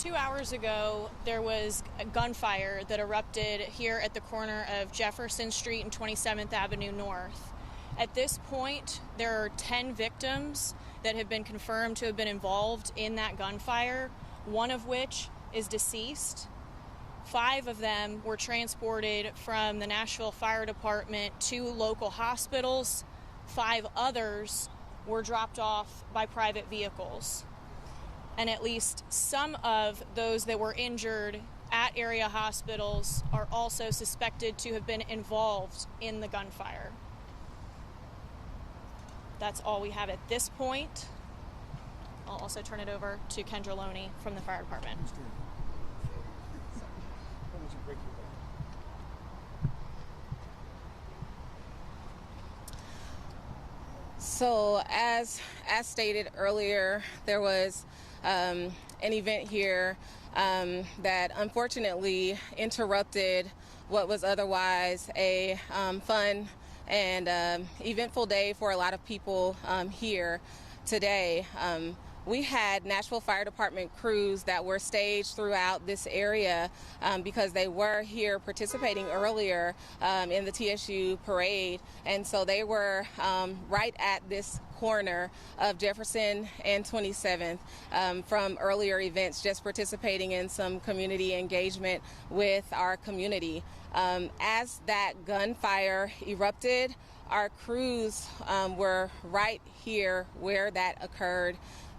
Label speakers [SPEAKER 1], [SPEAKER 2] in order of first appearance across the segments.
[SPEAKER 1] 2 hours ago, there was a gunfire that erupted here at the corner of Jefferson Street and 27th Avenue North. At this point, there are 10 victims that have been confirmed to have been involved in that gunfire, one of which is deceased. 5 of them were transported from the Nashville Fire Department to local hospitals. 5 others were dropped off by private vehicles. And at least some of those that were injured at area hospitals are also suspected to have been involved in the gunfire. That's all we have at this point. I'll also turn it over to Kendra Loney from the fire department.
[SPEAKER 2] So as stated earlier, there was an event here that unfortunately interrupted what was otherwise a fun and eventful day for a lot of people here today. We had Nashville Fire Department crews that were staged throughout this area because they were here participating earlier in the TSU parade. And so they were right at this corner of Jefferson and 27th from earlier events, just participating in some community engagement with our community. As that gunfire erupted, our crews were right here where that occurred.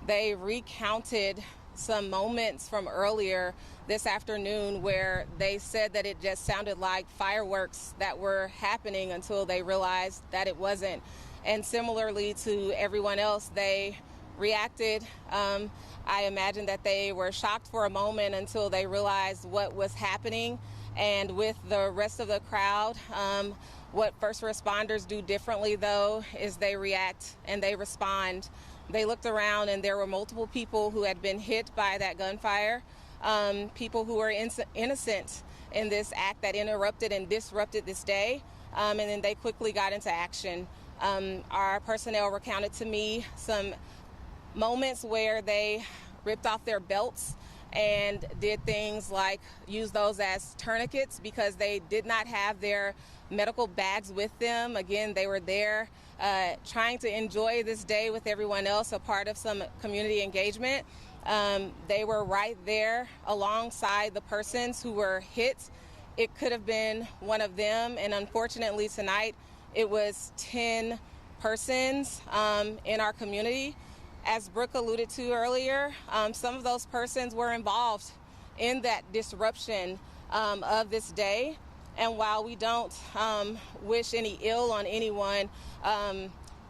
[SPEAKER 2] They recounted some moments from earlier this afternoon where they said that it just sounded like fireworks that were happening until they realized that it wasn't. And similarly to everyone else, they reacted. I imagine that they were shocked for a moment until they realized what was happening. And with the rest of the crowd, what first responders do differently, though, is they react and they respond. They looked around and there were multiple people who had been hit by that gunfire, people who were innocent in this act that interrupted and disrupted this day, and then they quickly got into action. Our personnel recounted to me some moments where they ripped off their belts and did things like use those as tourniquets because they did not have their medical bags with them. Again, they were there trying to enjoy this day with everyone else, a part of some community engagement. They were right there alongside the persons who were hit. It could have been one of them, and unfortunately tonight it was 10 persons in our community. As Brooke alluded to earlier, some of those persons were involved in that disruption of this day. And while we don't wish any ill on anyone,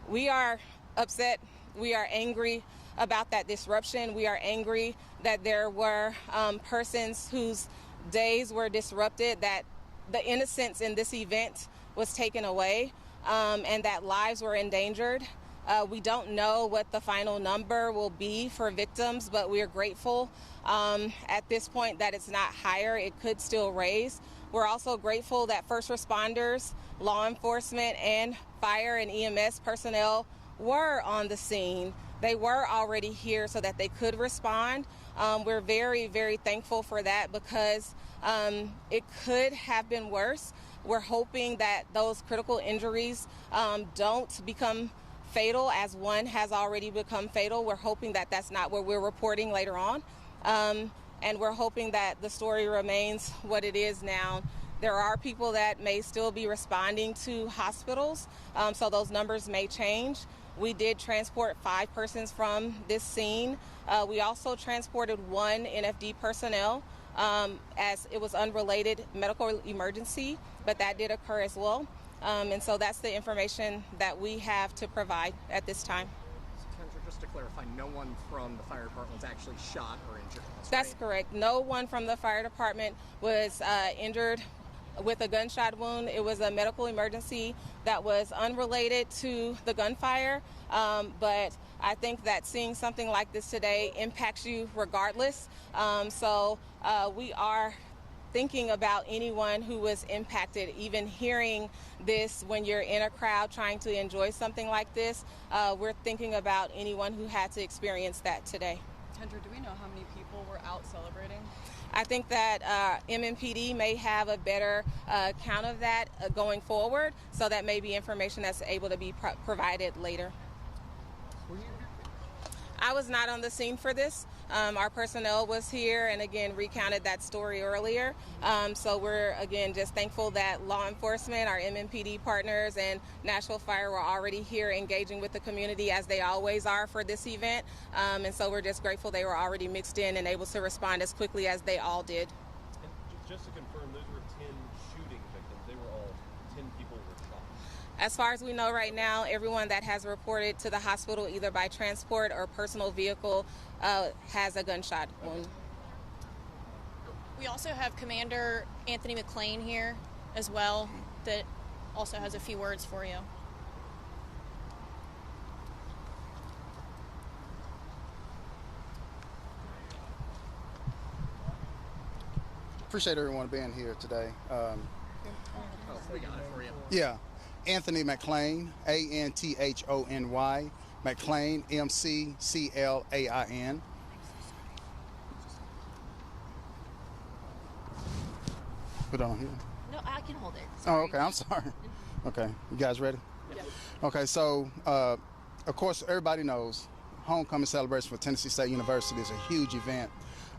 [SPEAKER 2] we are upset, we are angry about that disruption. We are angry that there were persons whose days were disrupted, that the innocence in this event was taken away, and that lives were endangered. We don't know what the final number will be for victims, but we are grateful at this point that it's not higher. It could still raise. We're also grateful that first responders, law enforcement, and fire and EMS personnel were on the scene. They were already here so that they could respond. We're very, very thankful for that because it could have been worse. We're hoping that those critical injuries don't become fatal, as one has already become fatal. We're hoping that that's not what we're reporting later on. And we're hoping that the story remains what it is now. There are people that may still be responding to hospitals, so those numbers may change. We did transport 5 persons from this scene. We also transported 1 NFD personnel as it was unrelated medical emergency, but that did occur as well. And so that's the information that we have to provide at this time.
[SPEAKER 3] Kendra, just to clarify, no one from the fire department was actually shot or injured?
[SPEAKER 2] That's correct. No one from the fire department was injured with a gunshot wound. It was a medical emergency that was unrelated to the gunfire. But I think that seeing something like this today impacts you regardless. So we are thinking about anyone who was impacted. Even hearing this when you're in a crowd trying to enjoy something like this, we're thinking about anyone who had to experience that today.
[SPEAKER 4] Kendra, do we know how many people were out celebrating?
[SPEAKER 2] I think that MMPD may have a better count of that going forward, so that may be information that's able to be provided later. I was not on the scene for this. Our personnel was here and again recounted that story earlier. So we're again just thankful that law enforcement, our MMPD partners, and Nashville Fire were already here engaging with the community as they always are for this event. And so we're just grateful they were already mixed in and able to respond as quickly as they all did.
[SPEAKER 5] And just to confirm, those were 10 shooting victims. They were all 10 people were shot.
[SPEAKER 2] As far as we know right now, everyone that has reported to the hospital either by transport or personal vehicle has a gunshot wound.
[SPEAKER 1] We also have Commander Anthony McLean here as well that also has a few words for you.
[SPEAKER 6] Appreciate everyone being here today.
[SPEAKER 3] We got it for you.
[SPEAKER 6] Yeah, Anthony McLean, Anthony, McLean, McClain. Put it on here.
[SPEAKER 7] No, I can hold it.
[SPEAKER 6] Oh,
[SPEAKER 7] Sorry.
[SPEAKER 6] okay, I'm sorry. Okay, you guys ready?
[SPEAKER 3] Yeah.
[SPEAKER 6] Okay, so of course everybody knows homecoming celebration for Tennessee State University is a huge event.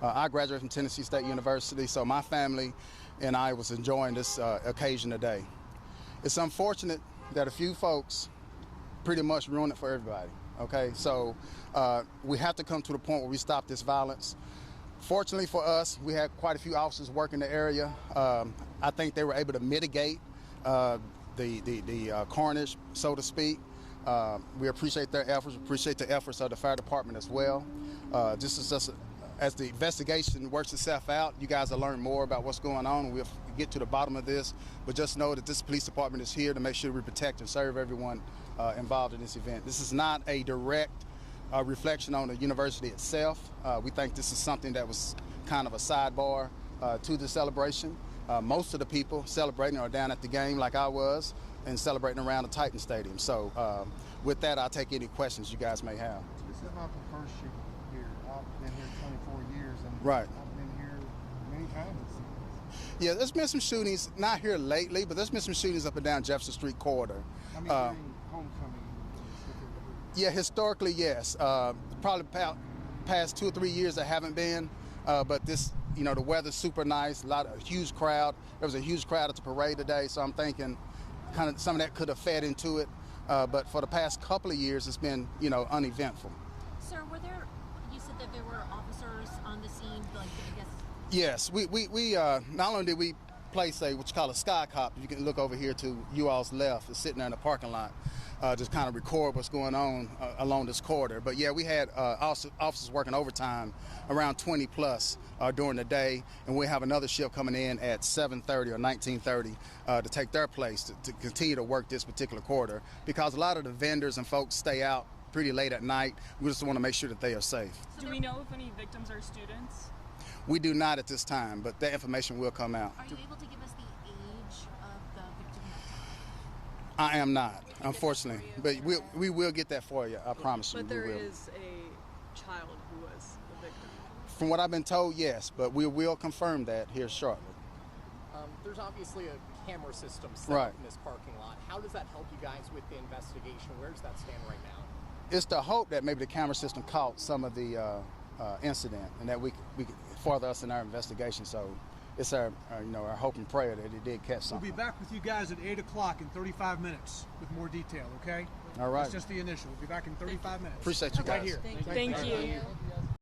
[SPEAKER 6] I graduated from Tennessee State University, so my family and I was enjoying this occasion today. It's unfortunate that a few folks pretty much ruined it for everybody, okay? So we have to come to the point where we stop this violence. Fortunately for us, we had quite a few officers working the area. I think they were able to mitigate the carnage, so to speak. We appreciate their efforts, appreciate the efforts of the fire department as well. This is just as the investigation works itself out, you guys will learn more about what's going on, and we'll get to the bottom of this. But just know that this police department is here to make sure we protect and serve everyone involved in this event. This is not a direct reflection on the university itself. We think this is something that was kind of a sidebar to the celebration. Most of the people celebrating are down at the game like I was and celebrating around the Titan Stadium. So with that, I'll take any questions you guys may have.
[SPEAKER 8] This is not the first shooting here. I've been here 24 years and
[SPEAKER 6] Right.
[SPEAKER 8] I've been here many times.
[SPEAKER 6] Yeah, there's been some shootings, not here lately, but there's been some shootings up and down Jefferson Street corridor.
[SPEAKER 8] I mean, during homecoming.
[SPEAKER 6] Yeah, historically, yes. Probably past 2 or 3 years there haven't been, but this, you know, the weather's super nice, a huge crowd. There was a huge crowd at the parade today, so I'm thinking kind of some of that could have fed into it. But for the past couple of years, it's been, you know, uneventful.
[SPEAKER 7] Sir, you said that there were officers on the scene, like, I guess.
[SPEAKER 6] Yes, we not only did we place what you call a sky cop, you can look over here to you all's left, it's sitting there in the parking lot, just kind of record what's going on along this corridor. But yeah, we had officers working overtime, around 20 plus during the day, and we have another shift coming in at 7:30 or 19:30 to take their place to continue to work this particular corridor, because a lot of the vendors and folks stay out pretty late at night. We just want to make sure that they are safe.
[SPEAKER 4] Do we know if any victims are students?
[SPEAKER 6] We do not at this time, but that information will come out.
[SPEAKER 7] Are you able to give us the age of the victim?
[SPEAKER 6] I am not, unfortunately, but we will get that for you. I promise you.
[SPEAKER 4] But there
[SPEAKER 6] we will.
[SPEAKER 4] is a child who was the victim.
[SPEAKER 6] From what I've been told, yes, but we will confirm that here shortly.
[SPEAKER 3] There's obviously a camera system set
[SPEAKER 6] Right.
[SPEAKER 3] up in this parking lot. How does that help you guys with the investigation? Where does that stand right now?
[SPEAKER 6] It's the hope that maybe the camera system caught some of the incident, and that we could further us in our investigation. So it's our hope and prayer that it did catch something.
[SPEAKER 9] We'll be back with you guys at 8 o'clock in 35 minutes with more detail, okay?
[SPEAKER 6] All right.
[SPEAKER 9] That's just the initial. We'll be back in 35 minutes.
[SPEAKER 6] Appreciate you guys.
[SPEAKER 9] Right here.
[SPEAKER 4] Thank you.